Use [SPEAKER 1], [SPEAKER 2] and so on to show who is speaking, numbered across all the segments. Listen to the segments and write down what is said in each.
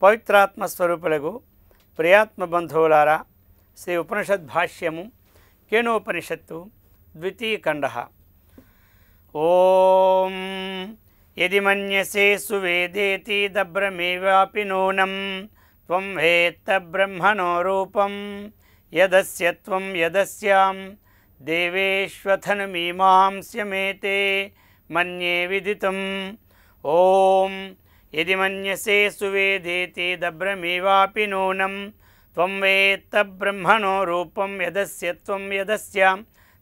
[SPEAKER 1] పవిత్రాత్మ స్వరూపులకు ప్రియాత్మ బంధువులారా, శ్రీ ఉపనిషద్ భాష్యము కేనోపనిషత్తు ద్వితీయ ఖండః. ఓం యది మన్యసే సువేదేతి దబ్రమేవాపి నూనం త్వం వేత్త బ్రహ్మణో రూపం యదస్య త్వం యదస్యాం దేవేష్వథనుమీమాంస్యమేతే మన్యే విదితం. ఓం యది మన్యసే సువేదేతి దబ్రమేవాపి నూనం త్వం వేత్త బ్రహ్మణో రూపం యదస్య త్వం యదస్యాం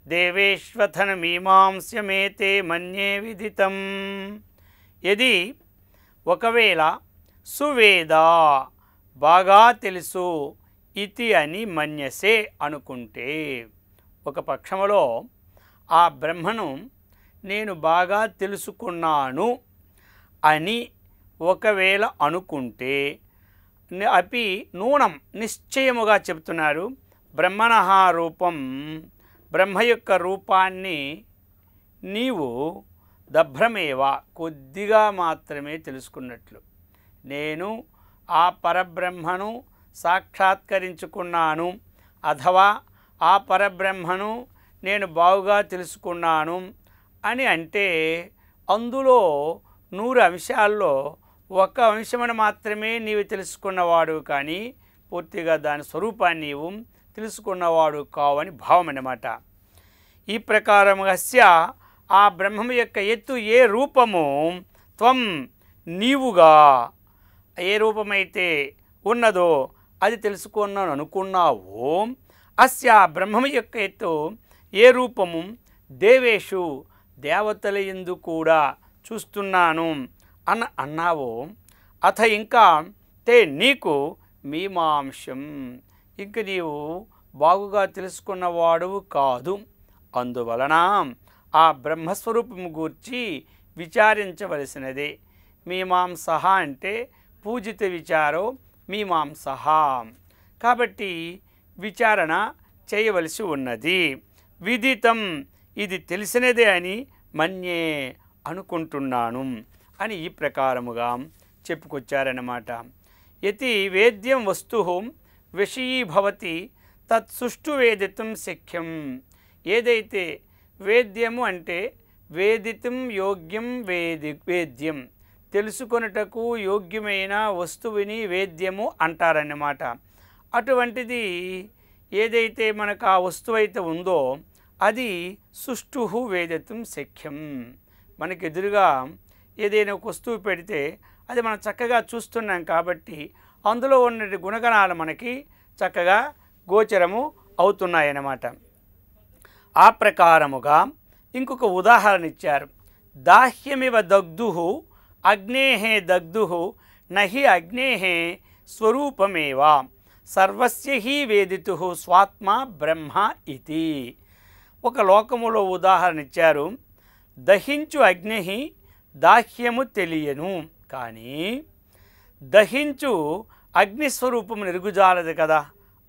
[SPEAKER 1] దేవేష్వథనుమీమాంస్యమేతే మన్యే విదితం. యది ఒకవేళ సువేదా బాగా తెలుసు ఇతి అని మన్యసే అనుకుంటే, ఒక పక్షములో ఆ బ్రహ్మను నేను బాగా తెలుసుకున్నాను అని ఒకవేళ అనుకుంటే, అపి నూనం నిశ్చయముగా చెప్తున్నారు, బ్రహ్మణః రూపం బ్రహ్మ యొక్క రూపాన్ని నీవు దభ్రమేవ కొద్దిగా మాత్రమే తెలుసుకున్నట్లు, నేను ఆ పరబ్రహ్మను సాక్షాత్కరించుకున్నాను అథవా ఆ పరబ్రహ్మను నేను బాగుగా తెలుసుకున్నాను అని అంటే, అందులో 100 అంశాల్లో ఒక అంశమును మాత్రమే నీవు తెలుసుకున్నవాడు కానీ పూర్తిగా దాని స్వరూపాన్ని నీవు తెలుసుకున్నవాడు కావని భావం అన్నమాట. ఈ ప్రకారముగా ఆ బ్రహ్మము యొక్క ఎత్తు ఏ రూపము త్వం నీవుగా ఏ రూపమైతే ఉన్నదో అది తెలుసుకున్నాను అనుకున్నావు, అస్య బ్రహ్మము యొక్క ఎత్తు ఏ రూపము దేవేషు దేవతల యందు కూడా చూస్తున్నాను అన్నావు, అథ ఇంకా తే నీకు మీమాంశం ఇంక నీవు బాగుగా తెలుసుకున్నవాడువు కాదు. అందువలన ఆ బ్రహ్మస్వరూపము గూర్చి విచారించవలసినదే. మీమాంసః అంటే పూజిత విచారో మీమాంసః, కాబట్టి విచారణ చేయవలసి ఉన్నది. విదితం ఇది తెలిసినదే అని మన్యే అనుకుంటున్నాను అని ఈ ప్రకారముగా చెప్పుకొచ్చారన్నమాట. యతి వేద్యం వస్తు విషయీభవతి తత్సుష్టు వేదితం శక్యం. ఏదైతే వేద్యము అంటే వేదితం యోగ్యం వేద్యం తెలుసుకొనుటకు యోగ్యమైన వస్తువుని వేద్యము అంటారన్నమాట. అటువంటిది ఏదైతే మనకు ఆ వస్తువు అయితే ఉందో అది సుష్టు వేదితం శక్యం. మనకి ఎదురుగా ఏదైనా ఒక వస్తువు పెడితే అది మనం చక్కగా చూస్తున్నాం కాబట్టి అందులో ఉన్న గుణగణాలు మనకి చక్కగా గోచరము అవుతున్నాయన్నమాట. ఆ ప్రకారముగా ఇంకొక ఉదాహరణ ఇచ్చారు. దాహ్యమివ దగ్ధుః అగ్నేః దగ్ధుః నహి అగ్నేః స్వరూపమేవ సర్వస్య హి వేదితుః స్వాత్మ బ్రహ్మ ఇతి. ఒక లోకములో ఉదాహరణ ఇచ్చారు. దహించు అగ్ని దాహ్యము తెలియను, కానీ దహించు అగ్నిస్వరూపము ఎరుగుజాలదు కదా.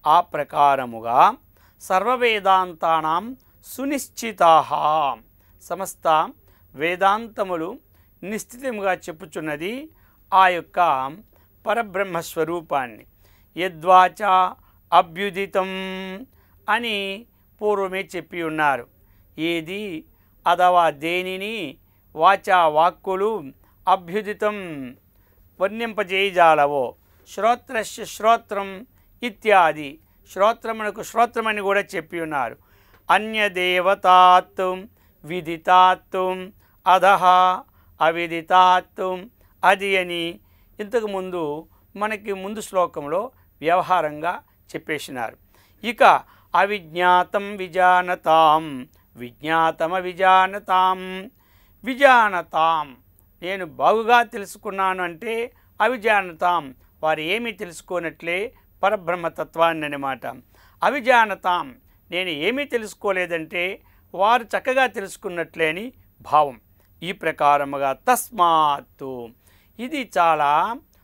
[SPEAKER 1] ఆ ప్రకారముగా సర్వవేదాంతానాం సునిశ్చితాః సమస్త వేదాంతములు నిశ్చితముగా చెప్పుచున్నది ఆ యొక్క పరబ్రహ్మస్వరూపాన్ని. యద్వాచ అభ్యుదితం అని పూర్వమే చెప్పి ఉన్నారు. ఏది అథవా దేనిని వాచా వాక్కులు అభ్యుదితం వర్ణింపజేయజాలవో శ్రోత్రస్య శ్రోత్రం ఇత్యాది శ్రోత్రమునకు శ్రోత్రమని కూడా చెప్పి ఉన్నారు. అన్యదేవతాత్ విదితాత్ అధః అవిదితాత్ అది అని ఇంతకుముందు మనకి ముందు శ్లోకంలో వ్యవహారంగా చెప్పేసినారు. ఇక అవిజ్ఞాతం విజానతాం విజ్ఞాతమ విజానతాం. విజానతాం నేను బాగుగా తెలుసుకున్నాను అంటే అవిజానతాం వారు ఏమీ తెలుసుకోనట్లే పరబ్రహ్మతత్వాన్ని అన్నమాట. అవిజానతాం నేను ఏమీ తెలుసుకోలేదంటే వారు చక్కగా తెలుసుకున్నట్లే అని భావం. ఈ ప్రకారముగా తస్మాత్తు ఇది చాలా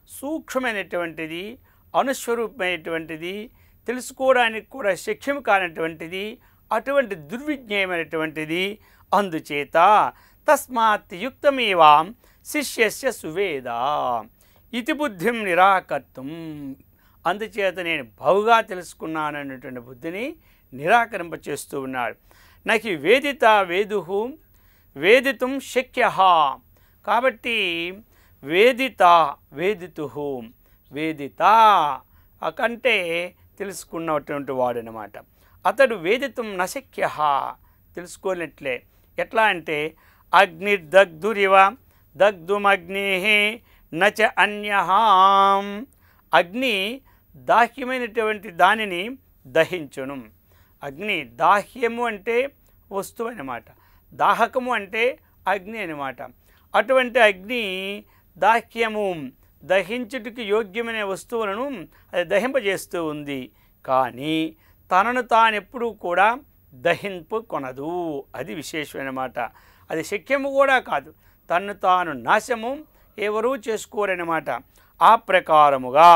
[SPEAKER 1] సూక్ష్మమైనటువంటిది, అనుస్వరూపమైనటువంటిది, తెలుసుకోవడానికి కూడా శక్యం కానటువంటిది, అటువంటి దుర్విజ్ఞేయమైనటువంటిది. అందుచేత తస్మాత్ యుక్తమేవ శిష్యస్య సువేద ఇతి బుద్ధిం నిరాకర్తుం, అందుచేత నేను బహుగా తెలుసుకున్నానన్నటువంటి బుద్ధిని నిరాకరింపచేస్తూ ఉన్నాడు. నకి వేదిత వేదుహు వేదితుం శక్య, కాబట్టి వేదిత వేదితుహు, వేదిత కంటే తెలుసుకున్నటువంటి వాడనమాట. అతడు వేదితం నశక్య, తెలుసుకోలేట్లే. ఎట్లా అంటే అగ్నిర్దగ్ధురివ దగ్ధుమగ్ని నచ అన్యహాం, అగ్ని దాహ్యమైనటువంటి దానిని దహించును. అగ్ని దాహ్యము అంటే వస్తువు అన్నమాట, దాహకము అంటే అగ్ని అన్నమాట. అటువంటి అగ్ని దాహ్యము దహించుటకు యోగ్యమైన వస్తువులను అది దహింపజేస్తూ ఉంది. కానీ తనను తానెప్పుడూ కూడా దహింపు కొనదు, అది విశేషమన్నమాట. అది శక్యము కూడా కాదు, తన్ను తాను నాశము ఎవరూ చేసుకోరన్నమాట. ఆ ప్రకారముగా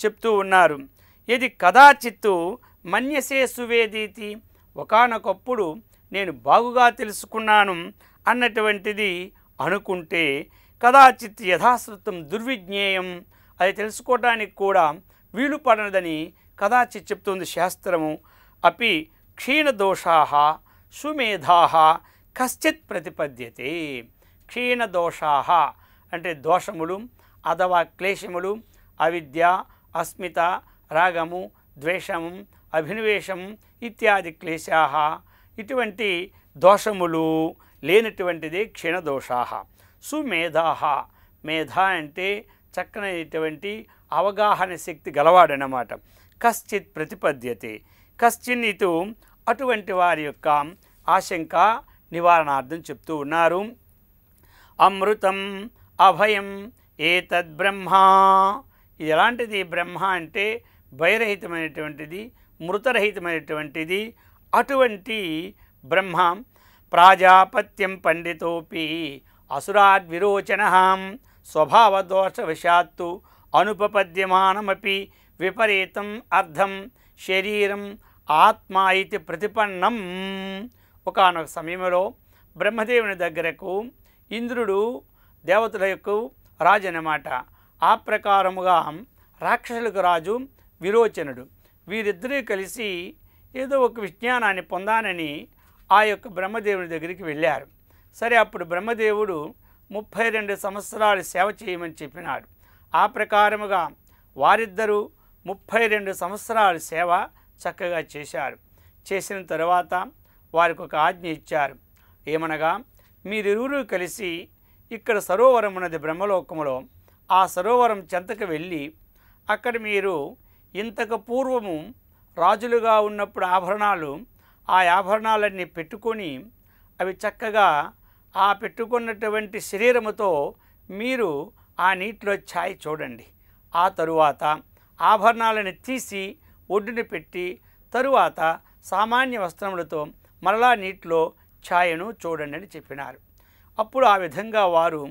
[SPEAKER 1] చెప్తూ ఉన్నారు. ఇది కదాచిత్తు మన్యసే సువేదీతి, ఒకానొకప్పుడు నేను బాగుగా తెలుసుకున్నాను అన్నటువంటిది అనుకుంటే, కదాచిత్ యథాశ్రుతం దుర్విజ్ఞేయం, అది తెలుసుకోవడానికి కూడా వీలు పడనదని కదాచిత్ చెప్తుంది శాస్త్రము. అపి క్షీణదోషాః సుమేధాః కశ్చిత్ ప్రతిపద్యతే. క్షీణదోషాః అంటే దోషములు అథవా క్లేశములు, అవిద్య, అస్మిత, రాగము, ద్వేషము, అభినివేశం ఇత్యాది క్లేశాః, ఇటువంటి దోషములు లేనటువంటిది క్షీణదోషాః. సుమేధాః, మేధ అంటే చక్కనైనటువంటి అవగాహన శక్తి గలవాడనమాట. కశ్చిత్ ప్రతిపద్యతే, కశ్చిన్ ఇటు అటువంటి వారి యొక్క ఆశంక నివారణార్థం చెప్తూ ఉన్నారు. అమృతం అభయం ఏతద్ బ్రహ్మ, ఇది ఎలాంటిది? బ్రహ్మ అంటే భయరహితమైనటువంటిది, మృతరహితమైనటువంటిది. అటువంటి బ్రహ్మ ప్రాజాపత్యం పండితోపి అసురాద్విరోచన స్వభావదోషవశాత్తు అనుపపద్యమానమపి విపరీతం అర్థం శరీరం ఆత్మ ఇది ప్రతిపన్నం. ఒకానొక సమయంలో బ్రహ్మదేవుని దగ్గరకు ఇంద్రుడు దేవతల యొక్క రాజు అన్నమాట. ఆ ప్రకారముగా రాక్షసులకు రాజు విరోచనుడు, వీరిద్దరూ కలిసి ఏదో ఒక విజ్ఞానాన్ని పొందానని ఆ యొక్క బ్రహ్మదేవుని దగ్గరికి వెళ్ళారు. సరే, అప్పుడు బ్రహ్మదేవుడు 32 సంవత్సరాలు సేవ చేయమని చెప్పినాడు. ఆ ప్రకారముగా వారిద్దరూ 32 సంవత్సరాలు సేవ చక్కగా చేశారు. చేసిన తర్వాత వారికి ఒక ఆజ్ఞ ఇచ్చారు. ఏమనగా, మీరిరువురు కలిసి ఇక్కడ సరోవరం ఉన్నది బ్రహ్మలోకములో, ఆ సరోవరం చెంతకు వెళ్ళి అక్కడ మీరు ఇంతకు పూర్వము రాజులుగా ఉన్నప్పుడు ఆభరణాలు, ఆ ఆభరణాలన్నీ పెట్టుకొని అవి చక్కగా ఆ పెట్టుకున్నటువంటి శరీరముతో మీరు ఆ నీటిలో ఛాయ్ చూడండి. ఆ తరువాత ఆభరణాలను తీసి ఒడ్డున పెట్టి తరువాత సామాన్య వస్త్రములతో మరలా నీటిలో ఛాయను చూడండి అని చెప్పినారు. అప్పుడు ఆ విధంగా వారు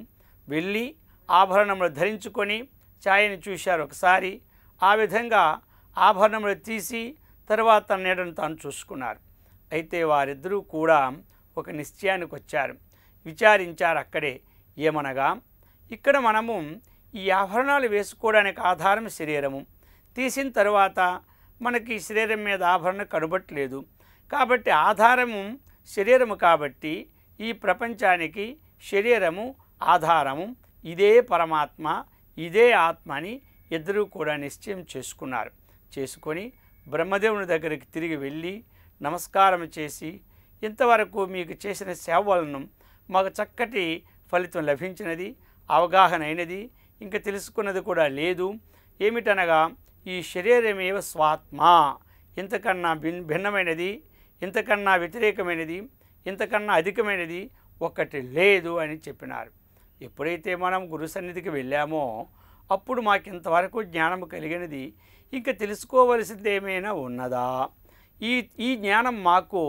[SPEAKER 1] వెళ్ళి ఆభరణములు ధరించుకొని ఛాయను చూశారు ఒకసారి. ఆ విధంగా ఆభరణములు తీసి తర్వాత నీడను తాను చూసుకున్నారు. అయితే వారిద్దరూ కూడా ఒక నిశ్చయానికి వచ్చారు, విచారించారు అక్కడే. ఏమనగా, ఇక్కడ మనము ఈ ఆభరణాలు వేసుకోవడానికి ఆధారం శరీరము, తీసిన తర్వాత మనకి శరీరం మీద ఆభరణం కనబట్టలేదు కాబట్టి ఆధారము శరీరము, కాబట్టి ఈ ప్రపంచానికి శరీరము ఆధారము, ఇదే పరమాత్మ, ఇదే ఆత్మ అని ఇద్దరూ కూడా నిశ్చయం చేసుకున్నారు. చేసుకొని బ్రహ్మదేవుని దగ్గరికి తిరిగి వెళ్ళి నమస్కారం చేసి, ఇంతవరకు మీకు చేసిన సేవ వలన మాకు చక్కటి ఫలితం లభించినది, అవగాహన అయినది, ఇంకా తెలుసుకున్నది కూడా లేదు. ఏమిటనగా, ఈ శరీరమేవ స్వాత్మ, ఇంతకన్నా భిన్నమైనది, ఇంతకన్నా వ్యతిరేకమైనది, ఇంతకన్నా అధికమైనది ఒక్కటి లేదు అని చెప్పినారు. ఎప్పుడైతే మనం గురు సన్నిధికి వెళ్ళామో అప్పుడు మాకు ఇంతవరకు జ్ఞానం కలిగినది, ఇంకా తెలుసుకోవలసింది ఏమైనా ఉన్నదా, ఈ జ్ఞానం మాకు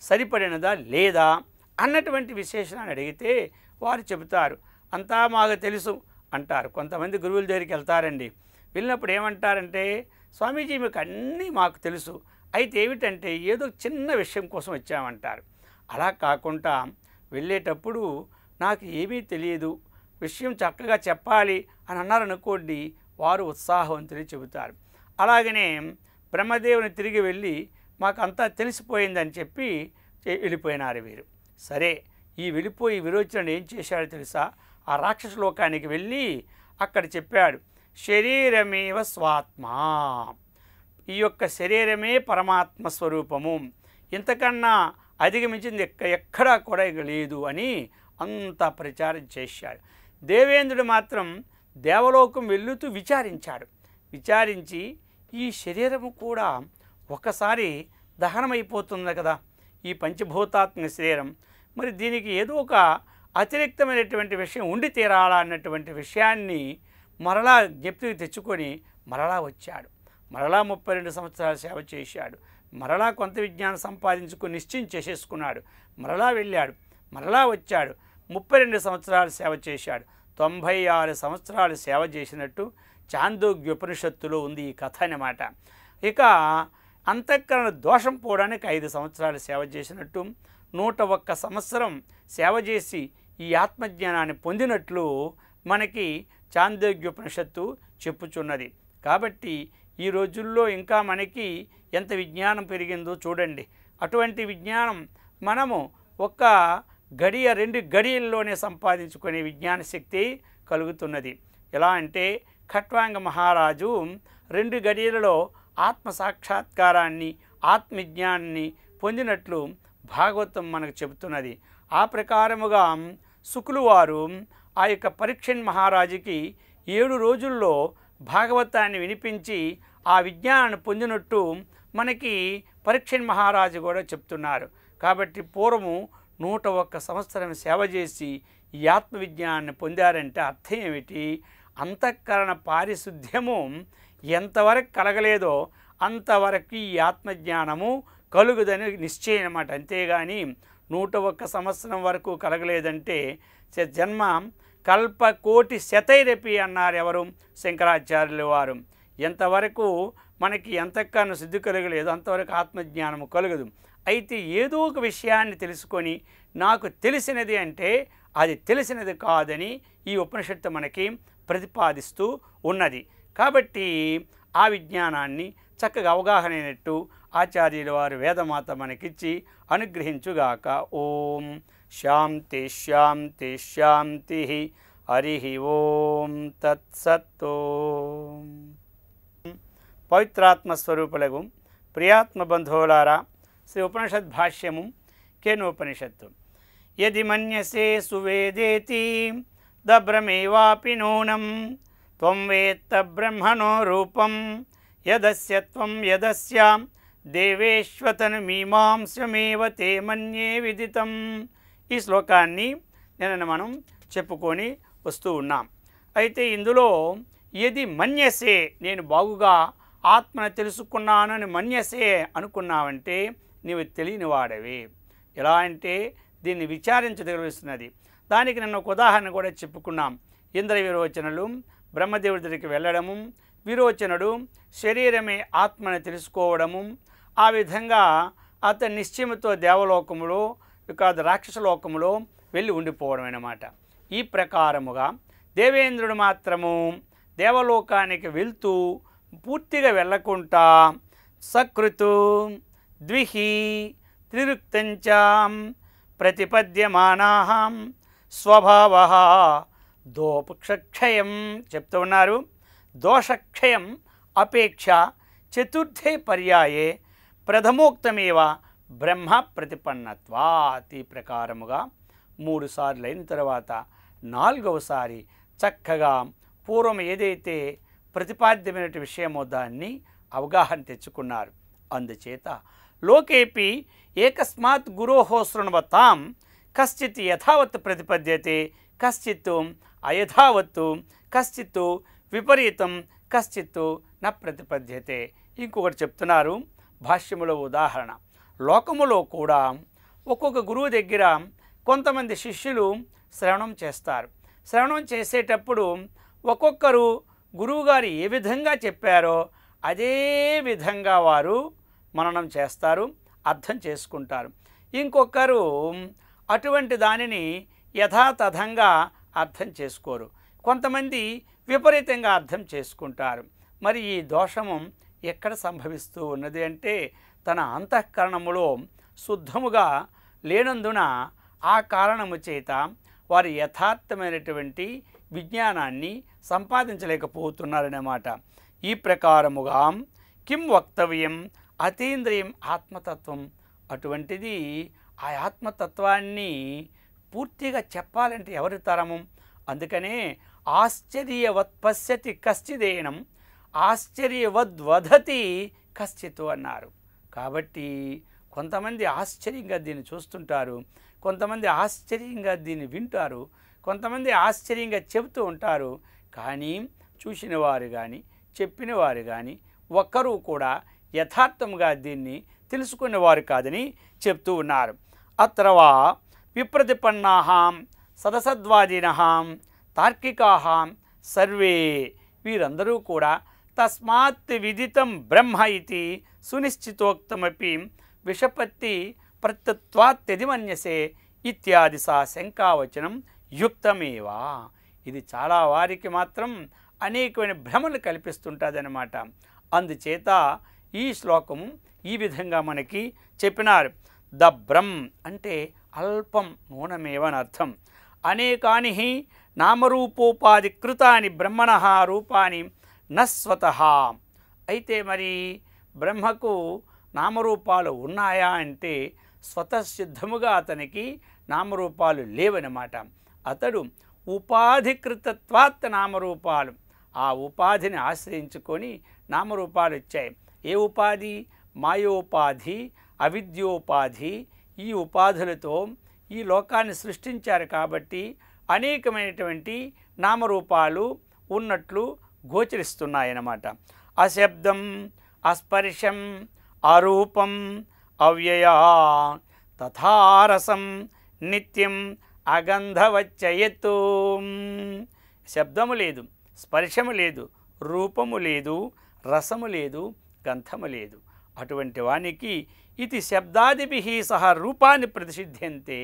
[SPEAKER 1] సరిపడినదా లేదా అన్నటువంటి విశేషణాన్ని అడిగితే వారు చెబుతారు, అంతా మాకు తెలుసు అంటారు. కొంతమంది గురువుల దగ్గరికి వెళ్తారండి, వెళ్ళినప్పుడు ఏమంటారంటే, స్వామీజీ మీకు అన్నీ మాకు తెలుసు, అయితే ఏమిటంటే ఏదో చిన్న విషయం కోసం వచ్చామంటారు. అలా కాకుండా వెళ్ళేటప్పుడు నాకు ఏమీ తెలియదు, విషయం చక్కగా చెప్పాలి అని అన్నారనుకోండి, వారు ఉత్సాహవంతులు చెబుతారు. అలాగనే బ్రహ్మదేవుని తిరిగి వెళ్ళి మాకంతా తెలిసిపోయిందని చెప్పి వెళ్ళిపోయినారు వీరు. సరే, ఈ వెళ్ళిపోయి విరోచనుడు ఏం చేశాడో తెలుసా? ఆ రాక్షస లోకానికి వెళ్ళి అక్కడ చెప్పాడు, శరీరమేవ స్వాత్మా, ఈ యొక్క శరీరమే పరమాత్మ స్వరూపము, ఇంతకన్నా అధిగమించింది ఎక్కడా కూడా ఇక లేదు అని అంతా ప్రచారం చేశాడు. దేవేంద్రుడు మాత్రం దేవలోకం వెళ్తూ విచారించాడు. విచారించి ఈ శరీరము కూడా ఒకసారి దహనమైపోతుంది కదా, ఈ పంచభూతాత్మ శరీరం, మరి దీనికి ఏదో ఒక అతిరిక్తమైనటువంటి విషయం ఉండి తీరాలా అన్నటువంటి విషయాన్ని మరలా జ్ఞప్తికి తెచ్చుకొని మరలా వచ్చాడు. మరలా 32 సంవత్సరాలు సేవ చేశాడు. మరలా కొంత విజ్ఞానం సంపాదించుకొని నిశ్చయం చేసేసుకున్నాడు. మరలా వెళ్ళాడు, మరలా వచ్చాడు. 32 సంవత్సరాలు సేవ చేశాడు. 96 సంవత్సరాలు సేవ చేసినట్టు చాందోగ్యోపనిషత్తులో ఉంది ఈ కథ అన్నమాట. ఇక అంతఃకరణ దోషం పోవడానికి 5 సంవత్సరాలు సేవ చేసినట్టు 101 సంవత్సరం సేవ చేసి ఈ ఆత్మజ్ఞానాన్ని పొందినట్లు మనకి చాందోగ్యోపనిషత్తు చెప్పుచున్నది. కాబట్టి ఈ రోజుల్లో ఇంకా మనకి ఎంత విజ్ఞానం పెరిగిందో చూడండి. అటువంటి విజ్ఞానం మనము ఒక్క గడియ 2 గడియల్లోనే సంపాదించుకునే విజ్ఞాన శక్తి కలుగుతున్నది. ఎలా అంటే ఖట్వాంగ మహారాజు 2 గడియలలో ఆత్మ సాక్షాత్కారాన్ని, ఆత్మజ్ఞానాన్ని పొందినట్లు భాగవతం మనకు చెబుతున్నది. ఆ ప్రకారముగా శుకులు వారు ఆ యొక్క పరీక్షణ్ మహారాజుకి 7 రోజుల్లో భాగవతాన్ని వినిపించి ఆ విజ్ఞానాన్ని పొందినట్టు మనకి పరీక్షణ్ మహారాజు కూడా చెప్తున్నారు. కాబట్టి పూర్వము 101 సంవత్సరం సేవ చేసి ఈ ఆత్మవిజ్ఞానాన్ని పొందారంటే అర్థం ఏమిటి? అంతఃకరణ పారిశుద్ధ్యము ఎంతవరకు కలగలేదో అంతవరకు ఈ ఆత్మజ్ఞానము కలుగుదని నిశ్చయం అన్నమాట. అంతేగాని 101 సంవత్సరం వరకు కలగలేదంటే జన్మ కల్పకోటి శతైరపి అన్నారు ఎవరు? శంకరాచార్యుల వారు. ఎంతవరకు మనకి అంతఃకరణ శుద్ధి కలగలేదు అంతవరకు ఆత్మజ్ఞానము కలగదు. అయితే ఏదో ఒక విషయాన్ని తెలుసుకొని నాకు తెలిసినది అంటే అది తెలిసినది కాదని ఈ ఉపనిషత్తు మనకి ప్రతిపాదిస్తూ ఉన్నది. కాబట్టి ఆ విజ్ఞానాన్ని చక్కగా అవగాహన అయినట్టు ఆచార్యుల వారు వేదమాత మనకిచ్చి అనుగ్రహించుగాక. ఓం శాంతి శాంతి శాంతి. హరి ఓం తత్సత్. పవిత్రాత్మస్వరూపులకు ప్రియాత్మ బంధువులారా, శ్రీ ఉపనిషద్ భాష్యము కేనోపనిషత్తు. యది మన్యసే సువేదేతి దబ్రమేవాపి నూనం త్వం వేత్త బ్రహ్మణో రూపం యదస్య త్వం యదస్య దేవేశ్వతను మీమాంసమేవ తే మన్యే విదితం. ఈ శ్లోకాన్ని నిన్న మనం చెప్పుకొని వస్తూ ఉన్నాం. అయితే ఇందులో ఏది మన్యసే, నేను బాగుగా ఆత్మను తెలుసుకున్నానని మన్యసే అనుకున్నావంటే నీవు తెలియని వాడవి. ఎలా అంటే దీన్ని విచారించదలుస్తున్నది. దానికి నిన్న ఒక ఉదాహరణ కూడా చెప్పుకున్నాం. ఇంద్ర విరోచనలు బ్రహ్మదేవుడి దగ్గరికి వెళ్ళడము, విరోచనుడు శరీరమే ఆత్మని తెలుసుకోవడము, ఆ విధంగా అతని నిశ్చయముతో దేవలోకములో కాదు రాక్షస లోకములో వెళ్ళి ఉండిపోవడం అన్నమాట. ఈ ప్రకారముగా దేవేంద్రుడు మాత్రము దేవలోకానికి వెళ్తూ పూర్తిగా వెళ్ళకుండా సకృతు ద్విహి త్రిరుక్తంచాం ప్రతిపద్యమానాహం స్వభావ దోపక్షయం చెప్తూ ఉన్నారు. దోషక్షయం అపేక్ష చతుర్థే పర్యాయే ప్రథమోక్తమేవ బ్రహ్మ ప్రతిపన్నత్వాత్. ఈ ప్రకారముగా 3 సార్లు అయిన తర్వాత 4వసారి చక్కగా పూర్వం ఏదైతే ప్రతిపాద్యమైన విషయమో దాన్ని అవగాహన తెచ్చుకున్నారు. అందుచేత లోకేపి ఏకస్మాత్ గురోహో శృణవతాం కశ్చిత్ యథావత్ ప్రతిపద్యతే కశ్చిత్ అయథావత్తు కశ్చిత్ విపరీతం కశ్చిత్ న ప్రతిపద్యతే. ఇంకొకటి చెప్తున్నారు భాష్యములో ఉదాహరణ. లోకములో కూడా ఒక్కొక్క గురువు దగ్గర కొంతమంది శిష్యులు శ్రవణం చేస్తారు. శ్రవణం చేసేటప్పుడు ఒక్కొక్కరు గురువుగారు ఏ విధంగా చెప్పారో అదే విధంగా వారు మననం చేస్తారు, అర్థం చేసుకుంటారు. ఇంకొకరు అటువంటి దానిని యథాతథంగా అర్థం చేసుకోరు, కొంతమంది విపరీతంగా అర్థం చేసుకుంటారు. మరి ఈ దోషము ఎక్కడ సంభవిస్తూ ఉన్నది అంటే తన అంతఃకరణములో శుద్ధముగా లేనందున ఆ కారణము చేత వారి యథార్థమైనటువంటి విజ్ఞానాన్ని సంపాదించలేకపోతున్నారన్నమాట. ఈ ప్రకారముగా కిం వక్తవ్యం అతీంద్రియం ఆత్మతత్వం, అటువంటిది ఆ ఆత్మతత్వాన్ని పూర్తిగా చెప్పాలంటే ఎవరి తరము? అందుకనే ఆశ్చర్యవత్ పశ్యతి కశ్చిదేనం ఆశ్చర్యవద్వదతి కశ్చిత్ అన్నారు. కాబట్టి కొంతమంది ఆశ్చర్యంగా దీన్ని చూస్తుంటారు, కొంతమంది ఆశ్చర్యంగా దీన్ని వింటారు, కొంతమంది ఆశ్చర్యంగా చెబుతూ ఉంటారు. కానీ చూసిన వారు కానీ చెప్పిన వారు కానీ ఒక్కరూ కూడా యథార్థంగా దీన్ని తెలుసుకునేవారు కాదని చెప్తూ ఉన్నారు. అత్రవా విప్రతిపన్నాహాం సదసద్వాదినహాం తార్కికాహాం సర్వే, వీరందరూ కూడా తస్మాత్ విదితం బ్రహ్మ ఇది సునిశ్చితోక్తమపి విషపత్తి ప్రత్యత్వాత్యది మన్యసే ఇత్యాది సా శంకావచనం యుక్తమేవా. ఇది చాలా వారికి మాత్రం అనేకమైన భ్రమలు కల్పిస్తుంటుందన్నమాట. అందుచేత ఈ శ్లోకము ఈ విధంగా మనకి చెప్పినారు. ద బ్రహ్మ్ అంటే అల్పం, నూనమేవని అర్థం. అనేకాని నామరూపోపాధి కృతాని బ్రహ్మణః రూపాని నస్వతః. అయితే మరి బ్రహ్మకు నామరూపాలు ఉన్నాయా అంటే స్వతసిద్ధముగా అతనికి నామరూపాలు లేవన్నమాట. అతడు ఉపాధికృతత్వాత్ నామరూపాలు, ఆ ఉపాధిని ఆశ్రయించుకొని నామరూపాలు వచ్చాయి. ఏ ఉపాధి? మాయోపాధి, అవిద్యోపాధి. ఈ ఉపాధులతో ఈ లోకాన్ని సృష్టించారు కాబట్టి అనేకమైనటువంటి నామరూపాలు ఉన్నట్లు గోచరిస్తున్నాయన్నమాట. అశబ్దం, అస్పర్శం, అరూపం, అవ్యయా తథారసం నిత్యం అగంధవచ్చయత్తు. శబ్దము లేదు, స్పర్శము లేదు, రూపము లేదు, రసము లేదు, గంధము లేదు. అటువంటి వానికి ఇది శబ్దాదిభిః సహ రూపాన్ని ప్రతిషిధ్యంతే.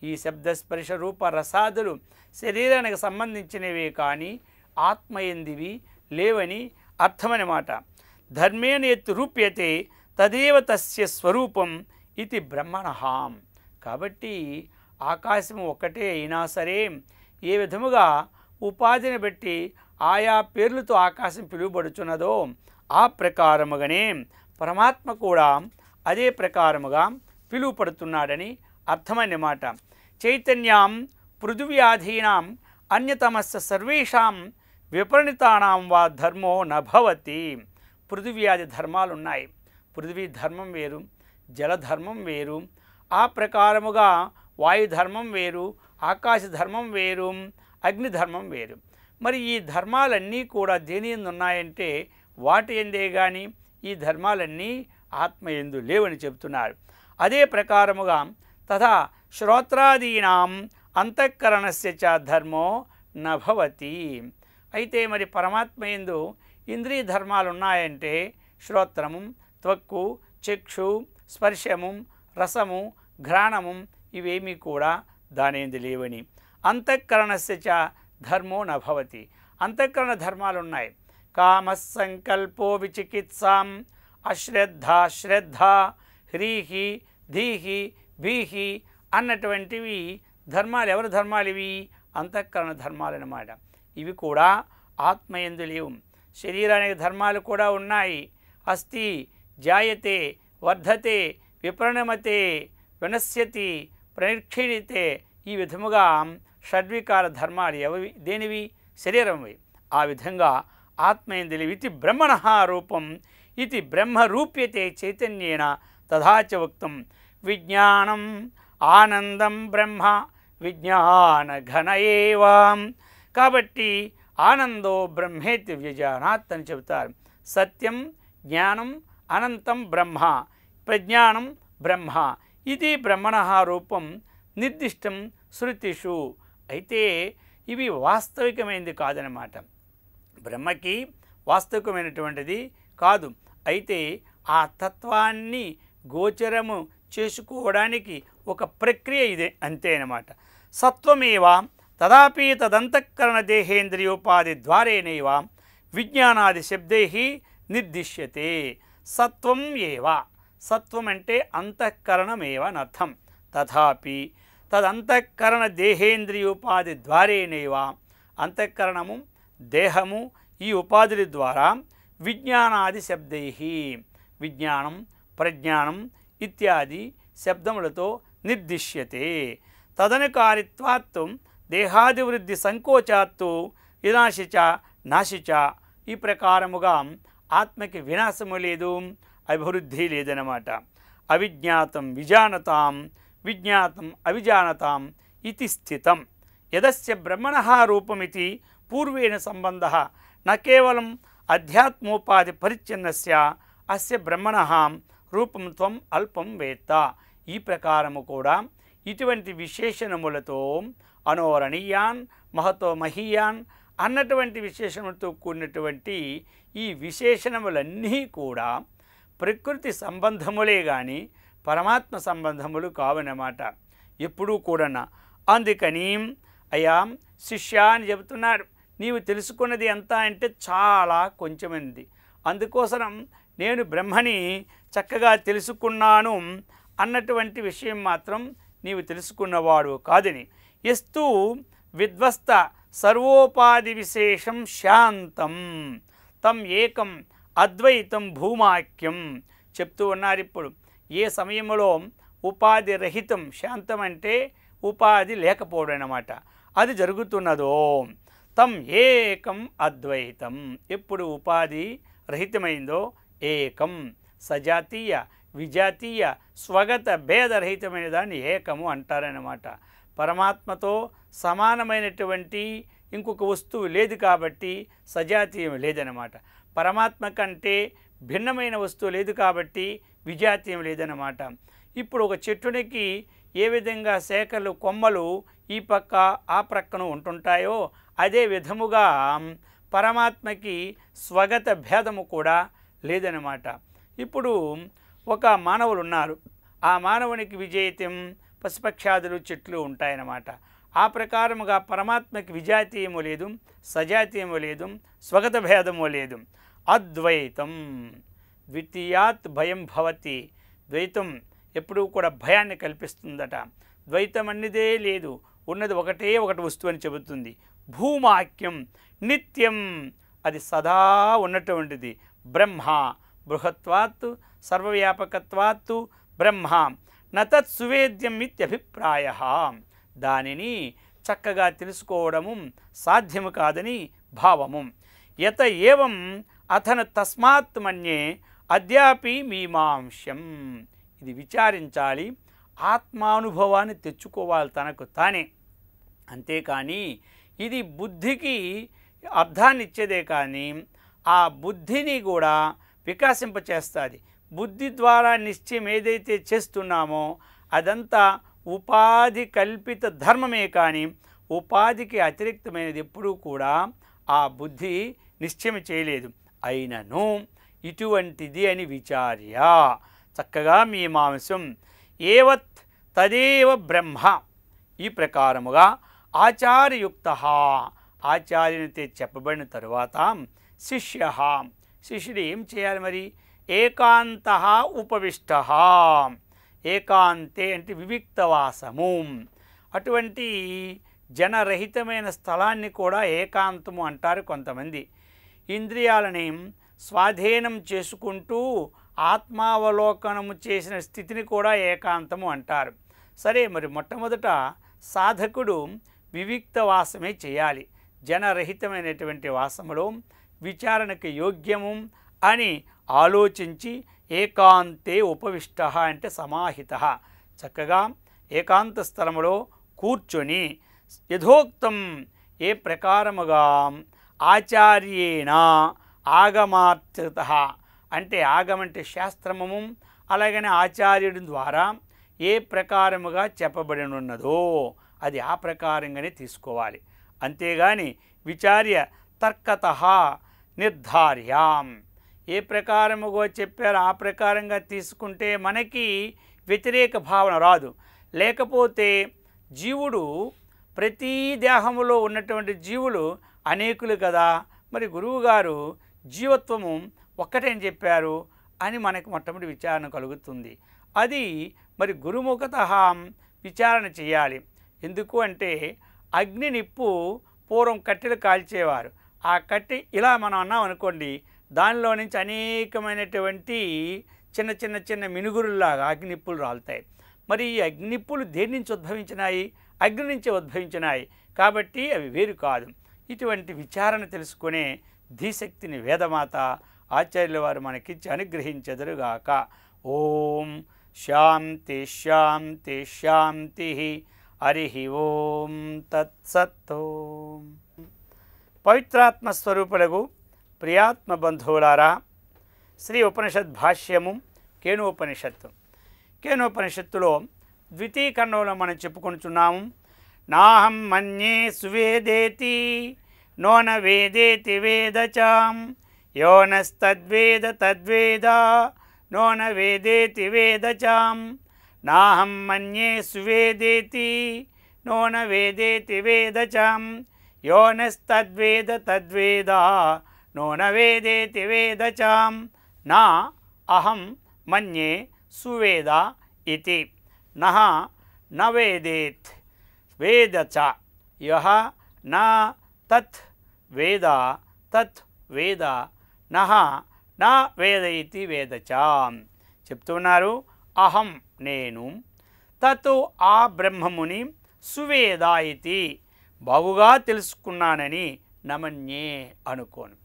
[SPEAKER 1] ఈ శబ్దస్పర్శ రూప రసాదులు శరీరానికి సంబంధించినవే కానీ ఆత్మయందివి లేవని అర్థమన్నమాట. ధర్మేణ యత్ రూప్యతే తదేవ తస్య స్వరూపం ఇది బ్రహ్మణః. కాబట్టి ఆకాశం ఒక్కటే అయినా సరే ఏ విధముగా ఉపాధిని బట్టి ఆయా పేర్లతో ఆకాశం పిలువబడుచున్నదో ఆ ప్రకారముగానే పరమాత్మ కూడా అదే ప్రకారముగా పిలువపడుతున్నాడని అర్థమన్నమాట. చైతన్యాం పృథివ్యాధీనాం అన్యతమస్య సర్వేషాం విపరిణితానాం వా ధర్మో నభవతి. పృథివ్యాధి ధర్మాలు ఉన్నాయి. పృథివీ ధర్మం వేరు, జలధర్మం వేరు, ఆ ప్రకారముగా వాయుధర్మం వేరు, ఆకాశ ధర్మం వేరు, అగ్నిధర్మం వేరు. మరి ఈ ధర్మాలన్నీ కూడా దేని యందు ఉన్నాయంటే వాటి ఎందే కానీ ఈ ధర్మాలన్నీ ఆత్మయందు లేవని చెబుతున్నారు. అదే ప్రకారముగా తథా శ్రోత్రాదీనాం అంతఃకరణస్య చ ధర్మో నభవతి. అయితే మరి పరమాత్మయందు ఇంద్రియ ధర్మాలు ఉన్నాయంటే శ్రోత్రము, త్వక్కు, చక్షు, స్పర్శము, రసము, ఘ్రాణము ఇవేమీ కూడా దానేందు లేవని. అంతఃకరణస్య చ ధర్మో నభవతి. అంతఃకరణ ధర్మాలు ఉన్నాయి. కామస్సంకల్పో విచికిత్సాం అశ్రద్ధ శ్రద్ధ హ్రీహి ధీహి భీహి అన్నటువంటివి ధర్మాలు. ఎవరి ధర్మాలు ఇవి? అంతఃకరణ ధర్మాలు అన్నమాట. ఇవి కూడా ఆత్మయందు లేవు. శరీరానికి ధర్మాలు కూడా ఉన్నాయి. అస్థి, జాయతే, వర్ధతే, విప్రణమతే, వినశ్యతి, ప్రక్షీణితే, ఈ విధముగా షడ్వికార ధర్మాలు ఎవవి? దేనివి? శరీరంవి. ఆ విధంగా ఆత్మయందు లేవు. ఇది బ్రహ్మణః రూపం ఇది బ్రహ్మ రూప్యతే చైతన్యేన తథాచ ఉక్తం. విజ్ఞానం ఆనందం బ్రహ్మ విజ్ఞాన ఘన ఏవ. కాబట్టి ఆనందో బ్రహ్మేతి వ్యజానాత్ అని చెబుతారు. సత్యం, జ్ఞానం, అనంతం బ్రహ్మ, ప్రజ్ఞానం బ్రహ్మ. ఇది బ్రహ్మణః రూపం నిర్దిష్టం శృతిషు. అయితే ఇవి వాస్తవికమైనది కాదనమాట. బ్రహ్మకి వాస్తవికమైనటువంటిది కాదు. అయితే ఆ తత్వాన్ని గోచరము చేసుకోవడానికి ఒక ప్రక్రియ ఇదే, అంతే అన్నమాట. సత్వమేవ తదాపి తదంతఃకరణదేహేంద్రియోపాధిద్వారేణైవ విజ్ఞానాదిశబ్దైః నిర్దిశ్యతే. సత్వం ఏవ, సత్వం అంటే అంతఃకరణమేవ అనర్థం. తథాపి తదంతఃకరణదేహేంద్రియోపాధిద్వారేణైవ, అంతఃకరణము దేహము ఈ ఉపాధుల ద్వారా విజ్ఞానాది శబ్దైః, విజ్ఞానం ప్రజ్ఞానం ఇత్యాది శబ్దములతో నిర్దిశ్యతే. తదనుకారిత్వాత్తు దేహాదివృద్ధి సంకోచాత్తు వినాశిచ నాశిచ, ఈ ప్రకారముగా ఆత్మకి వినాశము లేదు, అభివృద్ధి లేదన్నమాట. అవిజ్ఞాతం విజానతాం, విజ్ఞాతం అవిజానతాం ఇది స్థితం. యదస్య బ్రహ్మణః రూపమితి పూర్వేణ సంబంధః న కేవలం అధ్యాత్మోపాధి పరిచ్ఛిన్నస్య అస్య బ్రహ్మణః రూపం త్వం అల్పం వేత్త. ఈ ప్రకారము కూడా ఇటువంటి విశేషణములతో అనోరణీయాన్ మహతో మహీయాన్ అన్నటువంటి విశేషణములతో కూడినటువంటి ఈ విశేషణములన్నీ కూడా ప్రకృతి సంబంధములే కానీ పరమాత్మ సంబంధములు కావన్నమాట ఎప్పుడూ కూడా. అందుకని అయ్యా శిష్య అని చెబుతున్నారు, నీవు తెలుసుకున్నది ఎంత అంటే చాలా కొంచెమంది. అందుకోసం నేను బ్రహ్మని చక్కగా తెలుసుకున్నాను అన్నటువంటి విషయం మాత్రం నీవు తెలుసుకున్నవాడు కాదని. ఎస్తు విధ్వస్త సర్వోపాధి విశేషం శాంతం తం ఏకం అద్వైతం భూమాఖ్యం చెప్తూ ఉన్నారు. ఇప్పుడు ఏ సమయంలో ఉపాధి రహితం, శాంతం అంటే ఉపాధి లేకపోవడం అన్నమాట, అది జరుగుతున్నదో తం ఏకం అద్వైతం, ఎప్పుడు ఉపాధి రహితమైందో ఏకం సజాతీయ విజాతీయ స్వగత భేదరహితమైన దాన్ని ఏకము అంటారన్నమాట. పరమాత్మతో సమానమైనటువంటి ఇంకొక వస్తువు లేదు కాబట్టి సజాతీయం లేదన్నమాట. పరమాత్మ కంటే భిన్నమైన వస్తువు లేదు కాబట్టి విజాతీయం లేదన్నమాట. ఇప్పుడు ఒక చెట్టునికి ఏ విధంగా శాఖలు కొమ్మలు ఈ పక్క ఆ ప్రక్కన ఉంటుంటాయో అదే విధముగా పరమాత్మకి స్వగత భేదము కూడా లేదన్నమాట. ఇప్పుడు ఒక మానవులు ఉన్నారు, ఆ మానవునికి విజేతం పశుపక్షాదులు చెట్లు ఉంటాయన్నమాట. ఆ ప్రకారముగా పరమాత్మకి విజాతీయము లేదు, సజాతీయము లేదు, స్వగత భేదము లేదు. అద్వైతం ద్వితీయాత్ భయం భవతి, ద్వైతం ఎప్పుడూ కూడా భయాన్ని కల్పిస్తుందట. ద్వైతం అన్నదే లేదు, ఉన్నది ఒకటే ఒకటి వస్తువు అని చెబుతుంది. భూమాఖ్యం నిత్యం, అది సదా ఉన్నటువంటిది. బ్రహ్మ బృహత్వాత్తు సర్వవ్యాపకత్వాత్తు బ్రహ్మ నతత్ సువేద్యం ఇత్యభిప్రాయ, దానిని చక్కగా తెలుసుకోవడము సాధ్యము కాదని భావము. యత ఏవం అథన తస్మాత్ మన్యే అద్యాపి మీమాంశం, ఇది విచారించాలి, ఆత్మానుభవాన్ని తెచ్చుకోవాలి తనకు తానే. అంతేకాని ఇది బుద్ధికి అర్థాన్ని ఇచ్చేదే కానీ ఆ బుద్ధిని కూడా వికాసింపచేస్తుంది. బుద్ధి ద్వారా నిశ్చయం ఏదైతే చేస్తున్నామో అదంతా ఉపాధి కల్పిత ధర్మమే కానీ ఉపాధికి అతిరిక్తమైనది ఎప్పుడూ కూడా ఆ బుద్ధి నిశ్చయం చేయలేదు. అయినను ఇటువంటిది అని విచార్య చక్కగా మీమాంసం ఏవత్ తదేవ బ్రహ్మ, ఈ ప్రకారముగా ఆచార్యయుక్త, ఆచార్యునితో చెప్పబడిన తరువాత శిష్య, శిష్యుడు ఏం చేయాలి మరి? ఏకాంత ఉపవిష్ట, ఏకాంతే అంటే వివిక్తవాసము, అటువంటి జనరహితమైన స్థలాన్ని కూడా ఏకాంతము అంటారు కొంతమంది. ఇంద్రియాలని స్వాధీనం చేసుకుంటూ ఆత్మావలోకనము చేసిన స్థితిని కూడా ఏకాంతము అంటారు. సరే, మరి మొట్టమొదట సాధకుడు వివిక్త వాసమే చేయాలి. జనరహితమైనటువంటి వాసములో విచారణకు యోగ్యము అని ఆలోచించి ఏకాంతే ఉపవిష్ట అంటే సమాహిత, చక్కగా ఏకాంత స్థలములో కూర్చొని యథోక్తం ఏ ప్రకారముగా ఆచార్యేణ ఆగమార్థత అంటే ఆగమంటే శాస్త్రము, అలాగనే ఆచార్యుడి ద్వారా ఏ ప్రకారముగా చెప్పబడినున్నదో అది ఆ ప్రకారంగానే తీసుకోవాలి. అంతేగాని విచార్య తర్కత నిర్ధార్యాం, ఏ ప్రకారముగా చెప్పారో ఆ ప్రకారంగా తీసుకుంటే మనకి వ్యతిరేక భావన రాదు. లేకపోతే జీవుడు ప్రతి దేహములో ఉన్నటువంటి జీవులు అనేకులు కదా, మరి గురువుగారు జీవత్వము ఒక్కటేని చెప్పారు అని మనకు మొట్టమొదటి విచారణ కలుగుతుంది. అది మరి గురుముఖతః విచారణ చేయాలి. ఎందుకు అంటే అగ్ని నిప్పు పూర్వం కట్టెలు కాల్చేవారు. ఆ కట్టె ఇలా మనం అన్నాం అనుకోండి, దానిలో నుంచి అనేకమైనటువంటి చిన్న చిన్న చిన్న మినుగురుల్లాగా అగ్నిప్పులు రాలుతాయి. మరి ఈ అగ్నిప్పులు దేని నుంచి ఉద్భవించినాయి? అగ్ని నుంచి ఉద్భవించినాయి. కాబట్టి అవి వేరు కాదు. ఇటువంటి విచారణ తెలుసుకునే ధీశక్తిని వేదమాత ఆచార్యుల వారు మనకిచ్చి అనుగ్రహించెదరుగాక. ఓం శాంతి శాంతి శాంతి. హరి ఓం తత్సత్. పవిత్రాత్మ స్వరూపులకు ప్రియాత్మ బంధువులారా, శ్రీ ఉపనిషత్ భాష్యము కేనోపనిషత్తు. కేనోపనిషత్తులో ద్వితీయ ఖండంలో మనం చెప్పుకుంటున్నాము. నాహం మన్యే సువేదేతి నోన వేదేతి వేదచాం యోనస్తద్వేద తద్వేద నోన వేదేతి వేదచాం. నాహం మన్యే సువేదేతి నోన వేదేతి వేదచాం యోనస్తద్వేద తద్వేద నోన వేదేతి వేదచాం. నా అహం మన్యే సువేద ఇతి నః న వేదేత్ వేద చ యః న తత్ వేద తత్ వేద నః న వేద ఇతి వేద చ. చెప్తున్నారు, అహం నేను, తత్ ఆ బ్రహ్మముని, సువేద ఇతి బాగుగా తెలుసుకున్నానని, నమన్యే అనుకోను.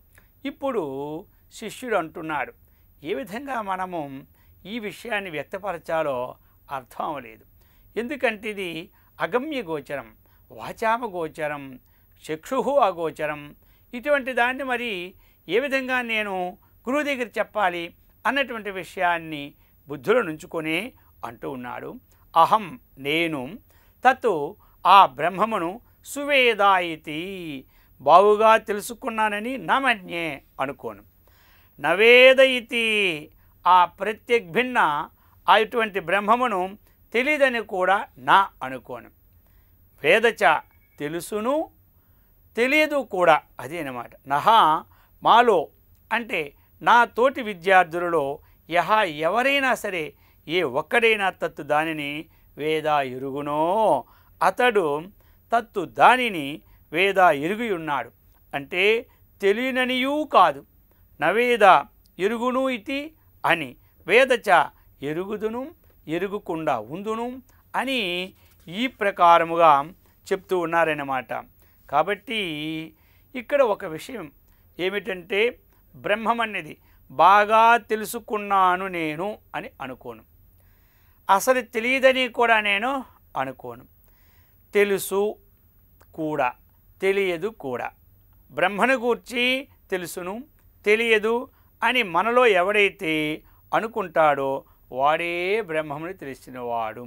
[SPEAKER 1] ఇప్పుడు శిష్యుడు అంటున్నాడు, ఏ విధంగా మనము ఈ విషయాన్ని వ్యక్తపరచాలో అర్థం అవ్వలేదు. ఎందుకంటే ఇది అగమ్య గోచరం, వాచామ గోచరం, చక్షు అగోచరం. ఇటువంటి దాన్ని మరి ఏ విధంగా నేను గురువు దగ్గర చెప్పాలి అన్నటువంటి విషయాన్ని బుద్ధిలో నుంచుకొని అంటూ ఉన్నాడు. అహం నేను, తత్ ఆ బ్రహ్మమును, సువేద ఇతి బావుగా తెలుసుకున్నానని, నమన్యే అనుకోను. నవేద ఇతి ఆ ప్రత్యగ్భిన్న అటువంటి బ్రహ్మమును తెలియదని కూడా నా అనుకోను. వేదచ తెలుసును, తెలియదు కూడా, అదేనమాట. నహ మాలో అంటే నా తోటి విద్యార్థులలో యహ ఎవరైనా సరే, ఏ ఒక్కడైనా తత్తు దానిని వేద ఎరుగునో అతడు తత్తు దానిని వేద ఎరుగి ఉన్నాడు. అంటే తెలియననియూ కాదు. నవేద ఎరుగును ఇతి అని, వేదచ ఎరుగుదును, ఎరుగుకుండా ఉందును అని ఈ ప్రకారముగా చెప్తూ ఉన్నారన్నమాట. కాబట్టి ఇక్కడ ఒక విషయం ఏమిటంటే, బ్రహ్మం అనేది బాగా తెలుసుకున్నాను నేను అని అనుకోను. అసలు తెలియదని కూడా నేను అనుకోను. తెలుసు కూడా, తెలియదు కూడా. బ్రహ్మను గూర్చి తెలుసును, తెలియదు అని మనలో ఎవడైతే అనుకుంటాడో వాడే బ్రహ్మముని తెలిసినవాడు.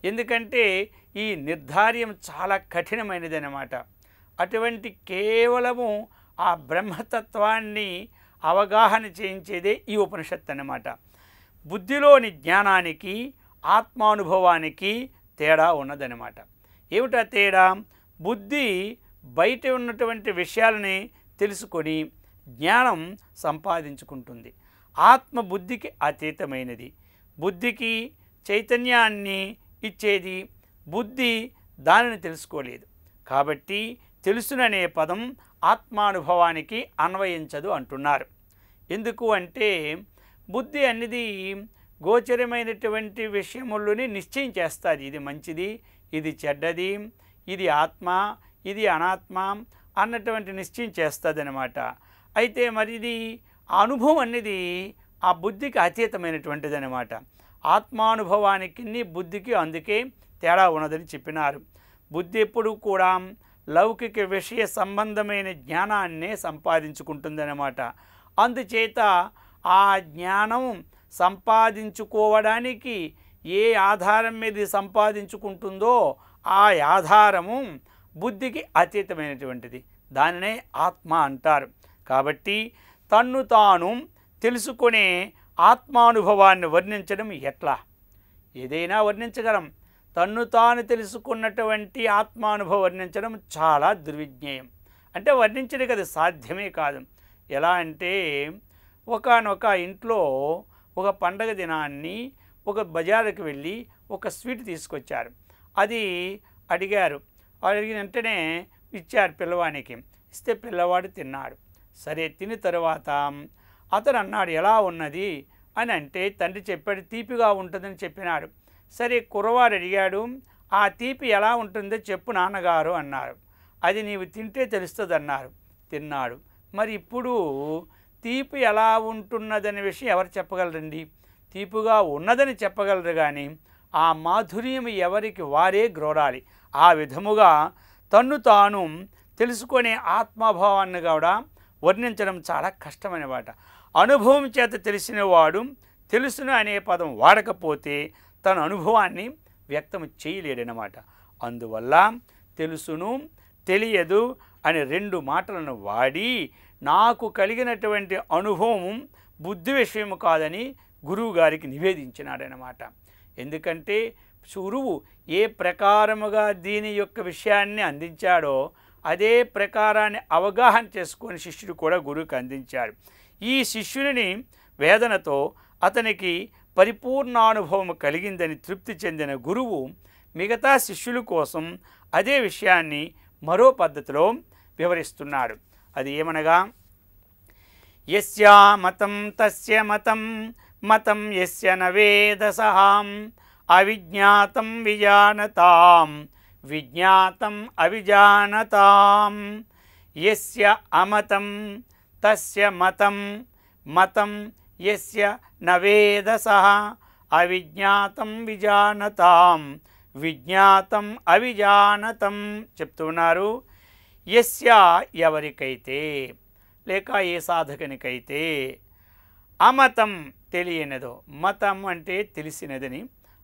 [SPEAKER 1] ఎందుకంటే ఈ నిర్ధార్యం చాలా కఠినమైనది అన్నమాట. అటువంటి కేవలము ఆ బ్రహ్మతత్వాన్ని అవగాహన చేయించేదే ఈ ఉపనిషత్తు అన్నమాట. బుద్ధిలోని జ్ఞానానికి, ఆత్మానుభవానికి తేడా ఉన్నదన్నమాట. ఏమిటా తేడా? బుద్ధి బయట ఉన్నటువంటి విషయాలని తెలుసుకొని జ్ఞానం సంపాదించుకుంటుంది. ఆత్మ బుద్ధికి అతీతమైనది. బుద్ధికి చైతన్యాన్ని ఇచ్చేది, బుద్ధి దానిని తెలుసుకోలేదు. కాబట్టి తెలుసుననే పదం ఆత్మానుభవానికి అన్వయించదు అంటున్నారు. ఎందుకు అంటే బుద్ధి అనేది గోచరమైనటువంటి విషయములని నిశ్చయం చేస్తుంది. ఇది మంచిది, ఇది చెడ్డది, ఇది ఆత్మ, ఇది అనాత్మ అన్నటువంటి నిశ్చయం చేస్తుంది అన్నమాట. అయితే మరి ఇది అనుభవం అనేది ఆ బుద్ధికి అతీతమైనటువంటిది అన్నమాట. ఆత్మానుభవానికి బుద్ధికి అందుకే తేడా ఉన్నదని చెప్పినారు. బుద్ధి ఎప్పుడు కూడా లౌకిక విషయ సంబంధమైన జ్ఞానాన్నే సంపాదించుకుంటుందన్నమాట. అందుచేత ఆ జ్ఞానం సంపాదించుకోవడానికి ఏ ఆధారం మీద సంపాదించుకుంటుందో ఆ ఆధారము బుద్ధికి అతీతమైనటువంటిది. దానినే ఆత్మ అంటారు. కాబట్టి తన్ను తాను తెలుసుకునే ఆత్మానుభవాన్ని వర్ణించడం ఎట్లా? ఏదైనా వర్ణించగలం. తన్ను తాను తెలుసుకున్నటువంటి ఆత్మానుభవం వర్ణించడం చాలా దుర్విజ్ఞేయం. అంటే వర్ణించడం కదా సాధ్యమే కాదు. ఎలా అంటే ఒకానొక ఇంట్లో ఒక పండగ దినాన్ని ఒక బజారుకి వెళ్ళి ఒక స్వీట్ తీసుకొచ్చారు. అది అడిగారు. అడిగిన వెంటనే ఇచ్చారు పిల్లవానికి. ఇస్తే పిల్లవాడు తిన్నాడు. సరే తిన్న తర్వాత అతను అన్నాడు ఎలా ఉన్నది అని అంటే తండ్రి చెప్పాడు తీపిగా ఉంటుందని చెప్పినాడు. సరే కుర్రవాడు అడిగాడు ఆ తీపి ఎలా ఉంటుందో చెప్పు నాన్నగారు అన్నారు. అది నీవు తింటే తెలుస్తుంది అన్నారు. తిన్నాడు. మరి ఇప్పుడు తీపి ఎలా ఉంటున్నదనే విషయం ఎవరు చెప్పగలరండి? తీపిగా ఉన్నదని చెప్పగలరు కానీ ఆ మాధుర్యం ఎవరికి వారే గ్రోరాలి. ఆ విధముగా తన్ను తాను తెలుసుకునే ఆత్మభావాన్ని కూడా వర్ణించడం చాలా కష్టమైన మాట. అనుభవం చేత తెలిసినవాడు తెలుసును అనే పదం వాడకపోతే తన అనుభవాన్ని వ్యక్తం చేయలేడనమాట. అందువల్ల తెలుసును తెలియదు అనే రెండు మాటలను వాడి నాకు కలిగినటువంటి అనుభవం బుద్ధి విషయం కాదని గురువు గారికి నివేదించినాడనమాట. ఎందుకంటే గురువు ఏ ప్రకారముగా దీని యొక్క విషయాన్ని అందించాడో అదే ప్రకారాన్ని అవగాహన చేసుకొని శిష్యుడు కూడా గురువుకి అందించాడు. ఈ శిష్యుని వేదనతో అతనికి పరిపూర్ణానుభవం కలిగిందని తృప్తి చెందిన గురువు మిగతా శిష్యుల కోసం అదే విషయాన్ని మరో పద్ధతిలో వివరిస్తున్నాడు. అది ఏమనగా యస్యా మతం తస్య మతం మతం యస్య నవేదసహాం అవిజ్ఞాతం విజానతాం విజ్ఞాతం అవిజానతాం యస్య అమతం తస్య మతం మతం యస్య నవేదసః అవిజ్ఞాతం విజానతాం విజ్ఞాతం అవిజానతం చెప్తున్నారు. యస్య ఎవరికైతే లేక ఏ సాధకునికైతే అమతం తెలియనిదో, మతం అంటే తెలిసినదని,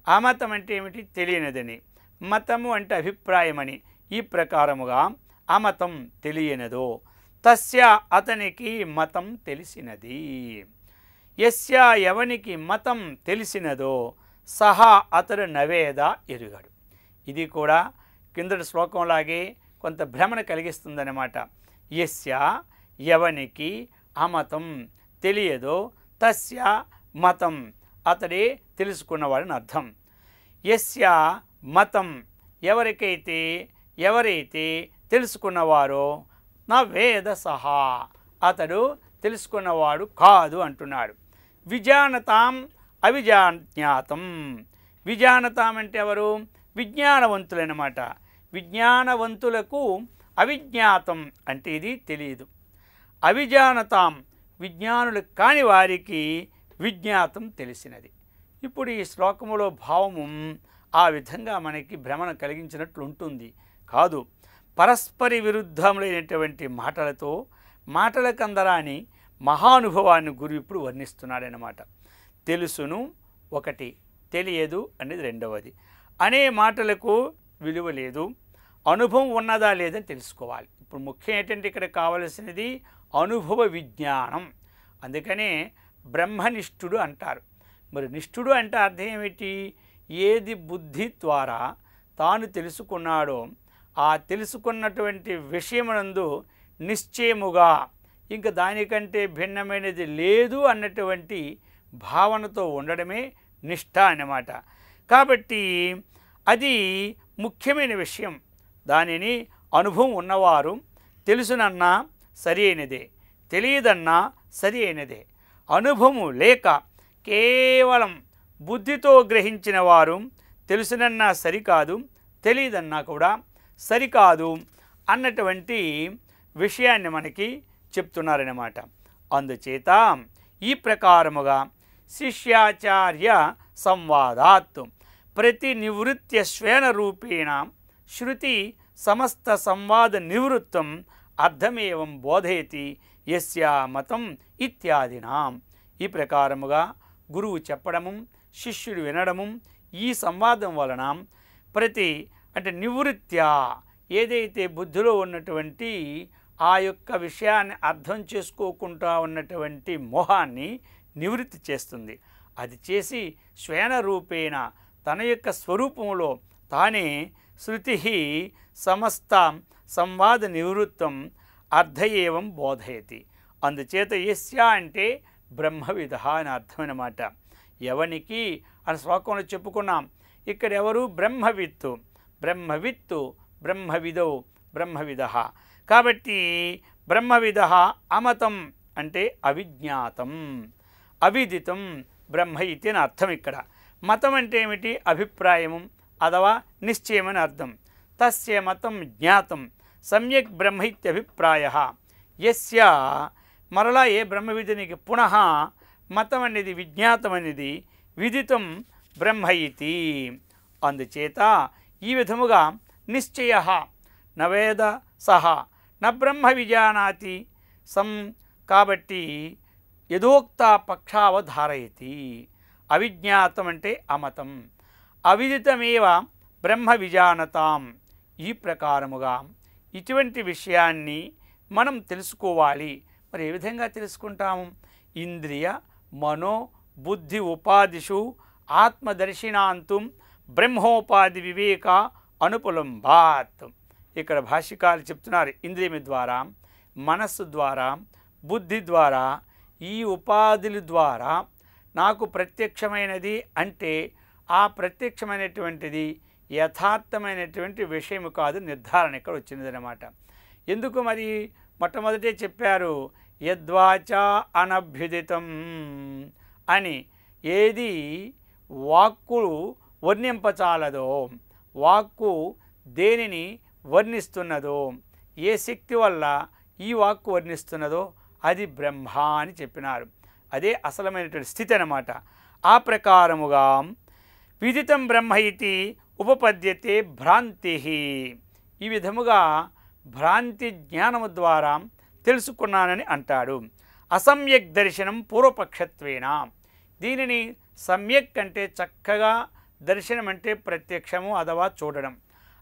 [SPEAKER 1] అమతం అంటే ఏమిటి తెలియనిదని, మతము అంటే అభిప్రాయమని, ఈ ప్రకారముగా అమతం తెలియనిదో తస్య అతనికి మతం తెలిసినది. యస్య ఎవనికి మతం తెలిసినదో సహా అతడు నవేద ఎరుగడు. ఇది కూడా కిందటి శ్లోకంలాగే కొంత భ్రమణ కలిగిస్తుందన్నమాట. యస్య ఎవనికి అమతం తెలియదో తస్య మతం అతడే తెలుసుకున్నవాడని అర్థం. యస్య మతం ఎవరైతే తెలుసుకున్నవారో నా వేద సహా అతడు తెలుసుకున్నవాడు కాదు అంటున్నాడు. విజానతాం అవిజాజ్ఞాతం. విజానతాం అంటే ఎవరు? విజ్ఞానవంతులన్నమాట. విజ్ఞానవంతులకు అవిజ్ఞాతం అంటే ఇది తెలియదు. అవిజానతాం విజ్ఞానులు కాని వారికి విజ్ఞాతం తెలిసినది. ఇప్పుడు ఈ శ్లోకములో భావము ఆ విధంగా మనకి భ్రమణ కలిగించినట్లు ఉంటుంది కాదు. పరస్పరి విరుద్ధములైనటువంటి మాటలతో మాటల కందరాని మహానుభవాన్ని గురువు ఇప్పుడు వర్ణిస్తున్నాడనమాట. తెలుసును ఒకటి, తెలియదు అనేది రెండవది. అనే మాటలకు విలువ లేదు, అనుభవం ఉన్నదా లేదని తెలుసుకోవాలి. ఇప్పుడు ముఖ్యం ఏంటంటే ఇక్కడ కావలసినది అనుభవ విజ్ఞానం. అందుకనే బ్రహ్మనిష్ఠుడు అంటారు. మరి నిష్ఠుడు అంటే అర్థం ఏమిటి? ఏది బుద్ధి ద్వారా తాను తెలుసుకున్నాడో ఆ తెలుసుకున్నటువంటి విషయమునందు నిశ్చయముగా ఇంకా దానికంటే భిన్నమైనది లేదు అన్నటువంటి భావనతో ఉండడమే నిష్ఠ అన్నమాట. కాబట్టి అది ముఖ్యమైన విషయం. దానిని అనుభవం ఉన్నవారు తెలుసునన్నా సరి అయినదే, తెలియదన్నా సరి అయినదే. అనుభవం లేక కేవలం బుద్ధితో గ్రహించిన వారు తెలుసునన్నా సరికాదు, తెలియదన్నా కూడా సరికాదు అన్నటువంటి విషయాన్ని మనకి చెప్తున్నారన్నమాట. అందుచేత ఈ ప్రకారముగా శిష్యాచార్య సంవాదాత్ ప్రతి నివృత్య స్వేన రూపేణ శృతి సమస్త సంవాద నివృత్తం అర్థమేవం బోధయతి యస్య మతం ఇత్యాదినా. ఈ ప్రకారముగా గురువు చెప్పడము, శిష్యుడు వినడము, ఈ సంవాదం వలన ప్రతి అంటే నివృత్త్యా ఏదైతే బుద్ధిలో ఉన్నటువంటి ఆ యొక్క విషయాన్ని అర్థం చేసుకోకుండా ఉన్నటువంటి మోహాన్ని నివృత్తి చేస్తుంది. అది చేసి స్వేన రూపేణ తన యొక్క స్వరూపంలో తానే శృతి సమస్త సంవాద నివృత్తం అర్థ ఏవం బోధయతి. అందుచేత యస్య అంటే బ్రహ్మవిద అని అర్థమన్నమాట. ఎవనికి అని శ్లోకంలో చెప్పుకున్నాం. ఇక్కడ ఎవరు? బ్రహ్మవిత్తు, బ్రహ్మవిత్తు, బ్రహ్మవిదౌ, బ్రహ్మవిద. కాబట్టి బ్రహ్మవిద అమతం అంటే అవిజ్ఞాతం, అవిదితం బ్రహ్మ ఇతి అని అర్థం. ఇక్కడ మతం అంటే ఏమిటి? అభిప్రాయము అథవా నిశ్చయమని అర్థం. తస్య మతం జ్ఞాతం సమ్యక్ బ్రహ్మ ఇత్యభిప్రాయ. యస్య మరలా ఏ బ్రహ్మవిధునికి పునః మతం అనేది విజ్ఞాతం అనేది విదితం బ్రహ్మ ఇతి. అందుచేత ఈ విధముగా నిశ్చయ నవేద సహ న బ్రహ్మ విజానాతి సం. కాబట్టి యథోక్త పక్షావధారయతి. అవిజ్ఞాతం అంటే అమతం, అవిదితమేవ బ్రహ్మ విజానతాం. ఈ ప్రకారముగా ఇటువంటి విషయాన్ని మనం తెలుసుకోవాలి. మరి ఏ విధంగా తెలుసుకుంటాము? ఇంద్రియ మనో బుద్ధి ఉపాధిషు ఆత్మదర్శినాంతు బ్రహ్మోపాధి వివేక అనుపలంబాత్. ఇక్కడ భాష్యకారులు చెప్తున్నారు, ఇంద్రియమి ద్వారా, మనస్సు ద్వారా, బుద్ధి ద్వారా, ఈ ఉపాధుల ద్వారా నాకు ప్రత్యక్షమైనది అంటే ఆ ప్రత్యక్షమైనటువంటిది యథార్థమైనటువంటి విషయం కాదు నిర్ధారణ ఇక్కడ వచ్చినదన్నమాట. ఎందుకు మరి? మొట్టమొదటే చెప్పారు యద్వాచ అనభ్యుదితం అని. ఏది వాక్కు వర్ణింపచాలదో, వాక్కు దేనిని వర్ణిస్తున్నదో, ఏ శక్తి వల్ల ఈ వాక్కు వర్ణిస్తున్నదో అది బ్రహ్మ అని చెప్పినారు. అదే అసలమైనటువంటి స్థితి అన్నమాట. ఆ ప్రకారముగా విదితం బ్రహ్మ ఇతి ఉపపద్యతే భ్రాంతి. ఈ విధముగా భ్రాంతి జ్ఞానము ద్వారా తెలుసుకున్నానని అంటాడు. అసమ్యక్ దర్శనం పూర్వపక్షత్వేన. దీనిని సమ్యక్ అంటే చక్కగా, దర్శనం అంటే ప్రత్యక్షము అథవా చూడడం,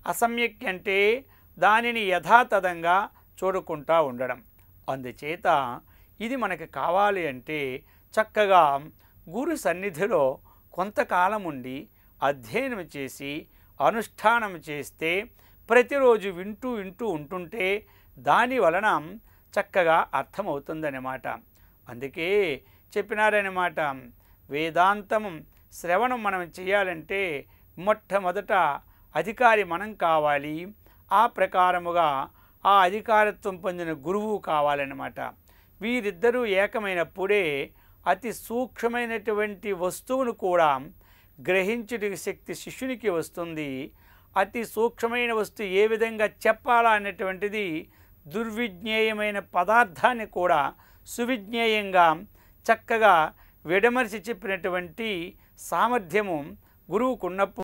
[SPEAKER 1] అసమ్యక్ అంటే దానిని యథాతథంగా చూడుకుంటా ఉండడం. అందుచేత ఇది మనకి కావాలి అంటే చక్కగా గురు సన్నిధిలో కొంతకాలం ఉండి అధ్యయనం చేసి అనుష్ఠానం చేస్తే, ప్రతిరోజు వింటూ వింటూ ఉంటుంటే దాని వలన చక్కగా అర్థమవుతుందన్నమాట. అందుకే చెప్పినారన్నమాట, వేదాంతం శ్రవణం మనం చేయాలంటే మొట్టమొదట అధికారి మనం కావాలి. ఆ ప్రకారముగా ఆ అధికారత్వం పొందిన గురువు కావాలన్నమాట. వీరిద్దరూ ఏకమైనప్పుడే అతి సూక్ష్మమైనటువంటి వస్తువును కూడా గ్రహించుట శక్తి శిష్యునికి వస్తుంది. అతి సూక్ష్మమైన వస్తువు ఏ విధంగా చెప్పాలా అన్నటువంటిది దుర్విజ్ఞేయమైన పదార్థాన్ని కూడా సువిజ్ఞేయంగా చక్కగా విడమర్చి చెప్పినటువంటి సామర్థ్యము గురువుకున్నప్పుడు